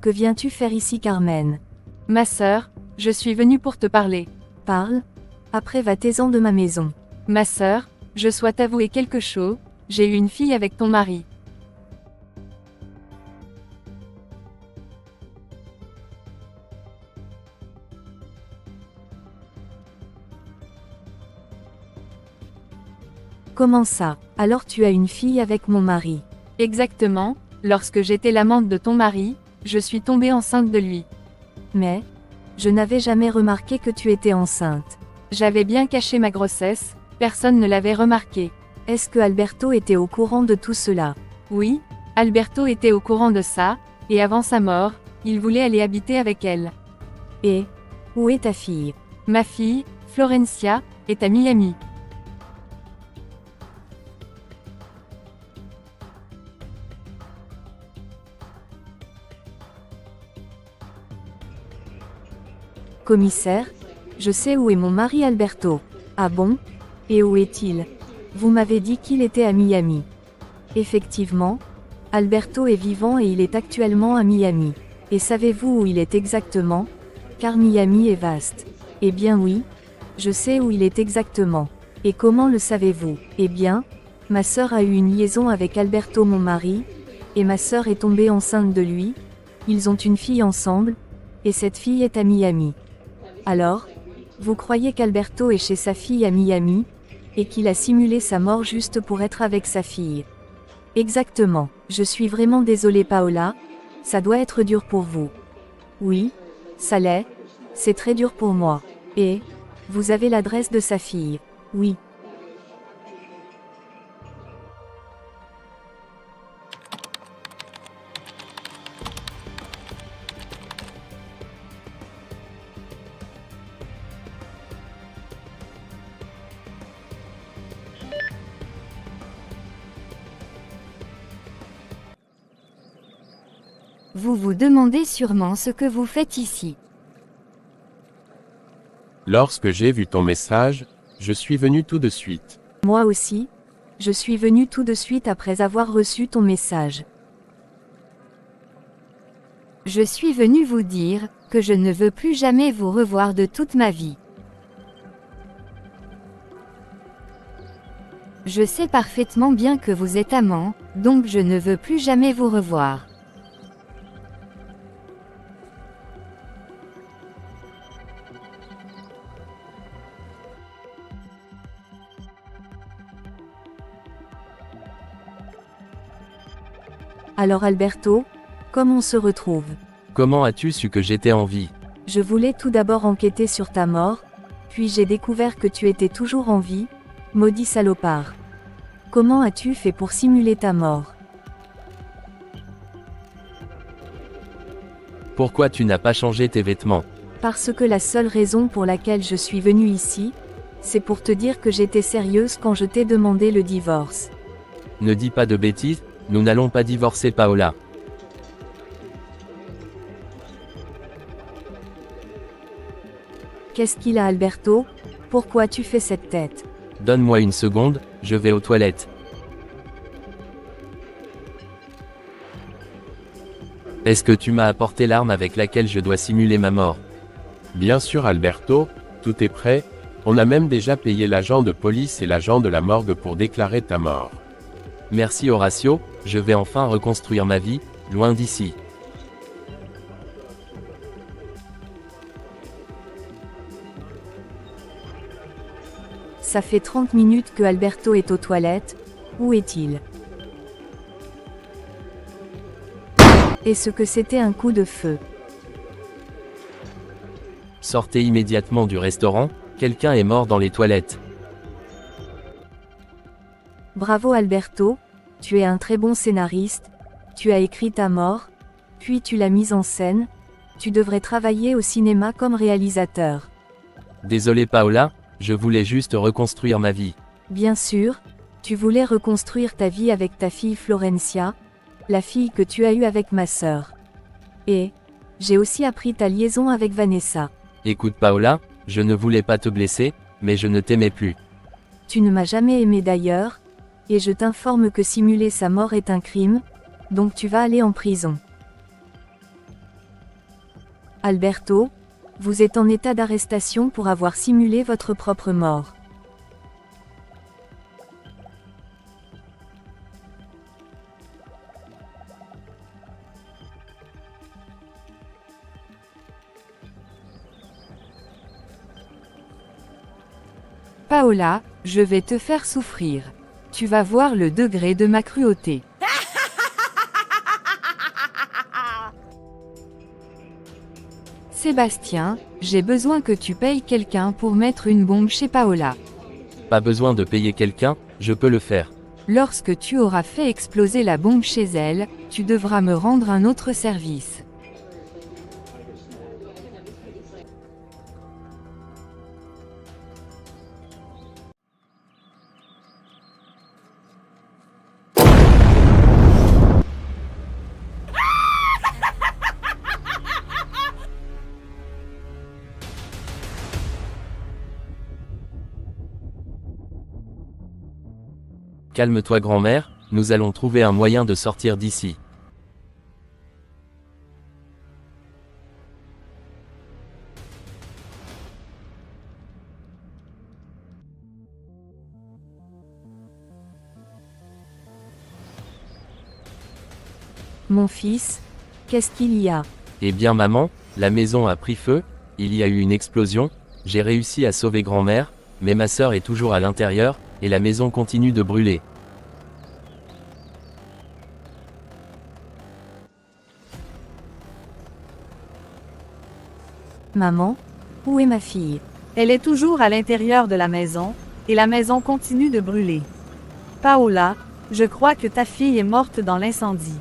Que viens-tu faire ici, Carmen? Ma sœur, je suis venue pour te parler. Parle. Après va-t'en de ma maison. Ma sœur, je dois t'avouer quelque chose, j'ai eu une fille avec ton mari. Comment ça? Alors tu as une fille avec mon mari? Exactement, lorsque j'étais l'amante de ton mari, je suis tombée enceinte de lui. Mais, je n'avais jamais remarqué que tu étais enceinte. J'avais bien caché ma grossesse, personne ne l'avait remarqué. Est-ce que Alberto était au courant de tout cela? Oui, Alberto était au courant de ça, et avant sa mort, il voulait aller habiter avec elle. Et, où est ta fille? Ma fille, Florencia, est à Miami. Commissaire, je sais où est mon mari Alberto. Ah bon? Et où est-il? Vous m'avez dit qu'il était à Miami. Effectivement, Alberto est vivant et il est actuellement à Miami. Et savez-vous où il est exactement? Car Miami est vaste. Eh bien oui, je sais où il est exactement. Et comment le savez-vous? Eh bien, ma sœur a eu une liaison avec Alberto mon mari, et ma sœur est tombée enceinte de lui, ils ont une fille ensemble, et cette fille est à Miami. Alors, vous croyez qu'Alberto est chez sa fille à Miami, et qu'il a simulé sa mort juste pour être avec sa fille? Exactement. Je suis vraiment désolée Paola, ça doit être dur pour vous. Oui, ça l'est, c'est très dur pour moi. Et, vous avez l'adresse de sa fille? Oui. Vous vous demandez sûrement ce que vous faites ici. Lorsque j'ai vu ton message, je suis venu tout de suite. Moi aussi, je suis venue tout de suite après avoir reçu ton message. Je suis venu vous dire que je ne veux plus jamais vous revoir de toute ma vie. Je sais parfaitement bien que vous êtes amant, donc je ne veux plus jamais vous revoir. Alors Alberto, comment on se retrouve? Comment as-tu su que j'étais en vie? Je voulais tout d'abord enquêter sur ta mort, puis j'ai découvert que tu étais toujours en vie, maudit salopard. Comment as-tu fait pour simuler ta mort? Pourquoi tu n'as pas changé tes vêtements? Parce que la seule raison pour laquelle je suis venue ici, c'est pour te dire que j'étais sérieuse quand je t'ai demandé le divorce. Ne dis pas de bêtises, nous n'allons pas divorcer Paola. Qu'est-ce qu'il a Alberto? Pourquoi tu fais cette tête? Donne-moi une seconde, je vais aux toilettes. Est-ce que tu m'as apporté l'arme avec laquelle je dois simuler ma mort? Bien sûr Alberto, tout est prêt, on a même déjà payé l'agent de police et l'agent de la morgue pour déclarer ta mort. Merci Horacio, je vais enfin reconstruire ma vie, loin d'ici. Ça fait 30 minutes que Alberto est aux toilettes, où est-il? Est-ce que c'était un coup de feu? Sortez immédiatement du restaurant, quelqu'un est mort dans les toilettes. Bravo Alberto, tu es un très bon scénariste, tu as écrit ta mort, puis tu l'as mise en scène, tu devrais travailler au cinéma comme réalisateur. Désolé Paola, je voulais juste reconstruire ma vie. Bien sûr, tu voulais reconstruire ta vie avec ta fille Florencia, la fille que tu as eue avec ma sœur. Et, j'ai aussi appris ta liaison avec Vanessa. Écoute Paola, je ne voulais pas te blesser, mais je ne t'aimais plus. Tu ne m'as jamais aimé d'ailleurs, et je t'informe que simuler sa mort est un crime, donc tu vas aller en prison. Alberto, vous êtes en état d'arrestation pour avoir simulé votre propre mort. Paola, je vais te faire souffrir. Tu vas voir le degré de ma cruauté. Sébastien, j'ai besoin que tu payes quelqu'un pour mettre une bombe chez Paola. Pas besoin de payer quelqu'un, je peux le faire. Lorsque tu auras fait exploser la bombe chez elle, tu devras me rendre un autre service. Calme-toi grand-mère, nous allons trouver un moyen de sortir d'ici. Mon fils, qu'est-ce qu'il y a? Eh bien maman, la maison a pris feu, il y a eu une explosion, j'ai réussi à sauver grand-mère, mais ma sœur est toujours à l'intérieur, et la maison continue de brûler. Maman, où est ma fille? Elle est toujours à l'intérieur de la maison, et la maison continue de brûler. Paola, je crois que ta fille est morte dans l'incendie.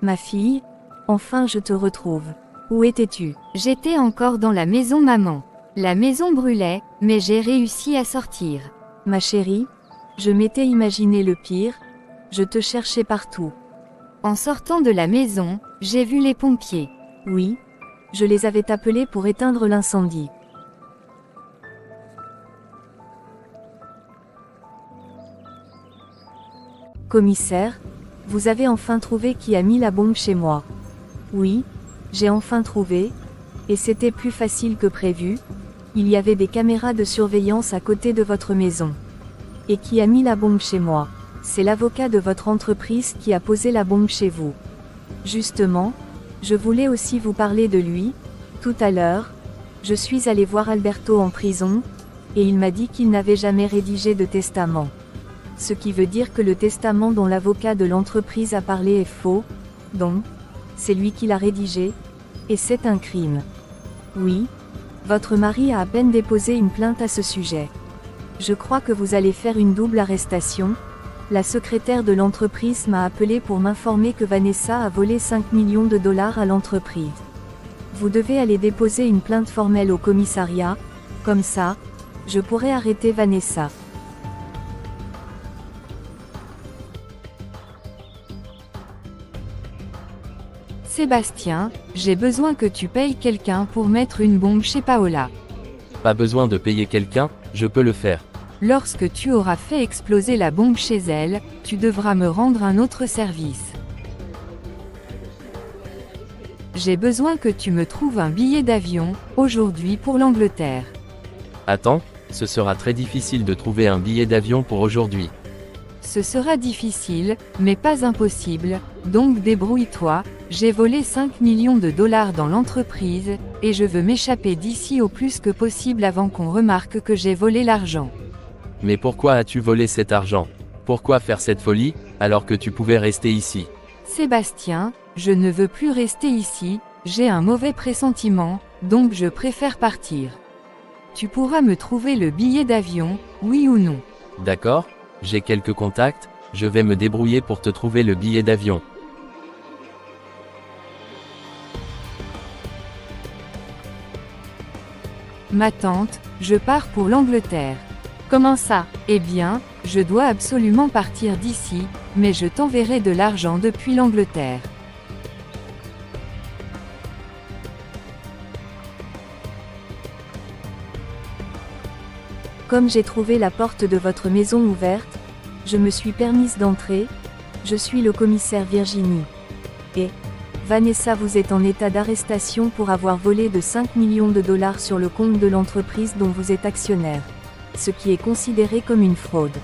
Ma fille, enfin je te retrouve. Où étais-tu? J'étais encore dans la maison maman. La maison brûlait, mais j'ai réussi à sortir. Ma chérie, je m'étais imaginé le pire, je te cherchais partout. En sortant de la maison, j'ai vu les pompiers. Oui, je les avais appelés pour éteindre l'incendie. Commissaire, vous avez enfin trouvé qui a mis la bombe chez moi. Oui, j'ai enfin trouvé, et c'était plus facile que prévu, il y avait des caméras de surveillance à côté de votre maison. Et qui a mis la bombe chez moi? C'est l'avocat de votre entreprise qui a posé la bombe chez vous. Justement, je voulais aussi vous parler de lui. Tout à l'heure, je suis allé voir Alberto en prison, et il m'a dit qu'il n'avait jamais rédigé de testament. Ce qui veut dire que le testament dont l'avocat de l'entreprise a parlé est faux, donc, c'est lui qui l'a rédigé, et c'est un crime. Oui, votre mari a à peine déposé une plainte à ce sujet. Je crois que vous allez faire une double arrestation. La secrétaire de l'entreprise m'a appelé pour m'informer que Vanessa a volé 5 millions de dollars à l'entreprise. Vous devez aller déposer une plainte formelle au commissariat, comme ça, je pourrai arrêter Vanessa. Sébastien, j'ai besoin que tu payes quelqu'un pour mettre une bombe chez Paola. Pas besoin de payer quelqu'un, je peux le faire. Lorsque tu auras fait exploser la bombe chez elle, tu devras me rendre un autre service. J'ai besoin que tu me trouves un billet d'avion, aujourd'hui pour l'Angleterre. Attends, ce sera très difficile de trouver un billet d'avion pour aujourd'hui. Ce sera difficile, mais pas impossible, donc débrouille-toi, j'ai volé 5 millions de dollars dans l'entreprise, et je veux m'échapper d'ici au plus que possible avant qu'on remarque que j'ai volé l'argent. Mais pourquoi as-tu volé cet argent? Pourquoi faire cette folie, alors que tu pouvais rester ici? Sébastien, je ne veux plus rester ici, j'ai un mauvais pressentiment, donc je préfère partir. Tu pourras me trouver le billet d'avion, oui ou non? D'accord, j'ai quelques contacts, je vais me débrouiller pour te trouver le billet d'avion. Ma tante, je pars pour l'Angleterre. Comment ça? Eh bien, je dois absolument partir d'ici, mais je t'enverrai de l'argent depuis l'Angleterre. Comme j'ai trouvé la porte de votre maison ouverte, je me suis permise d'entrer. Je suis le commissaire Virginie. Et Vanessa, vous êtes en état d'arrestation pour avoir volé de 5 millions de dollars sur le compte de l'entreprise dont vous êtes actionnaire. Ce qui est considéré comme une fraude.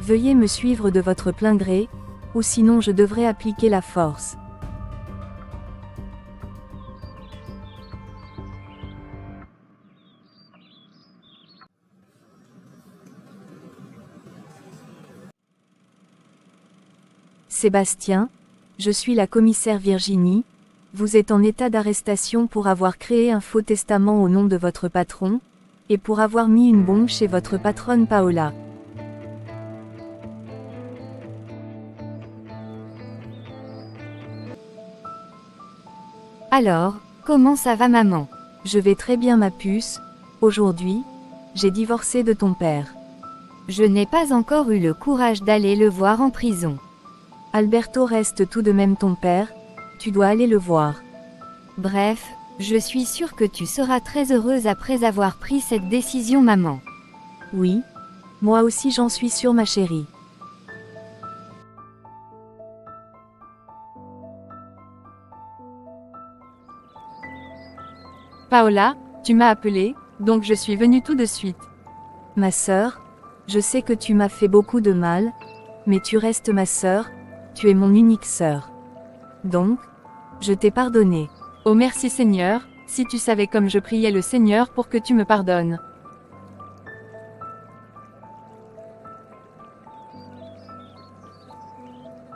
Veuillez me suivre de votre plein gré, ou sinon je devrais appliquer la force. Sébastien, je suis la commissaire Virginie, vous êtes en état d'arrestation pour avoir créé un faux testament au nom de votre patron, et pour avoir mis une bombe chez votre patronne Paola. Alors, comment ça va maman? Je vais très bien ma puce, aujourd'hui, j'ai divorcé de ton père. Je n'ai pas encore eu le courage d'aller le voir en prison. Alberto reste tout de même ton père, tu dois aller le voir. Bref, je suis sûre que tu seras très heureuse après avoir pris cette décision maman. Oui, moi aussi j'en suis sûre ma chérie. Paola, tu m'as appelé, donc je suis venue tout de suite. Ma sœur, je sais que tu m'as fait beaucoup de mal, mais tu restes ma sœur, tu es mon unique sœur. Donc, je t'ai pardonné. Oh merci Seigneur, si tu savais comme je priais le Seigneur pour que tu me pardonnes.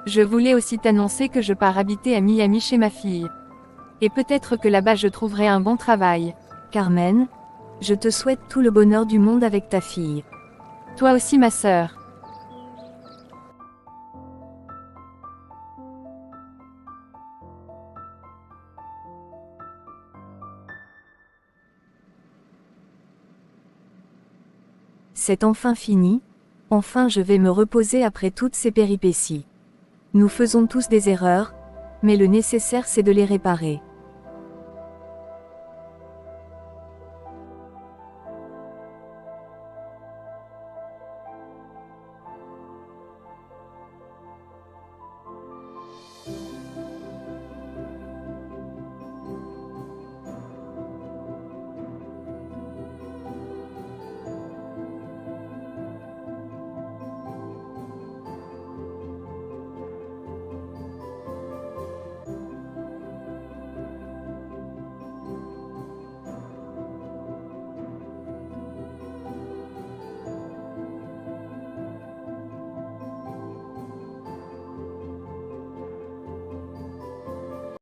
Je voulais aussi t'annoncer que je pars habiter à Miami chez ma fille. Et peut-être que là-bas je trouverai un bon travail. Carmen, je te souhaite tout le bonheur du monde avec ta fille. Toi aussi ma sœur. C'est enfin fini, enfin je vais me reposer après toutes ces péripéties. Nous faisons tous des erreurs, mais le nécessaire c'est de les réparer.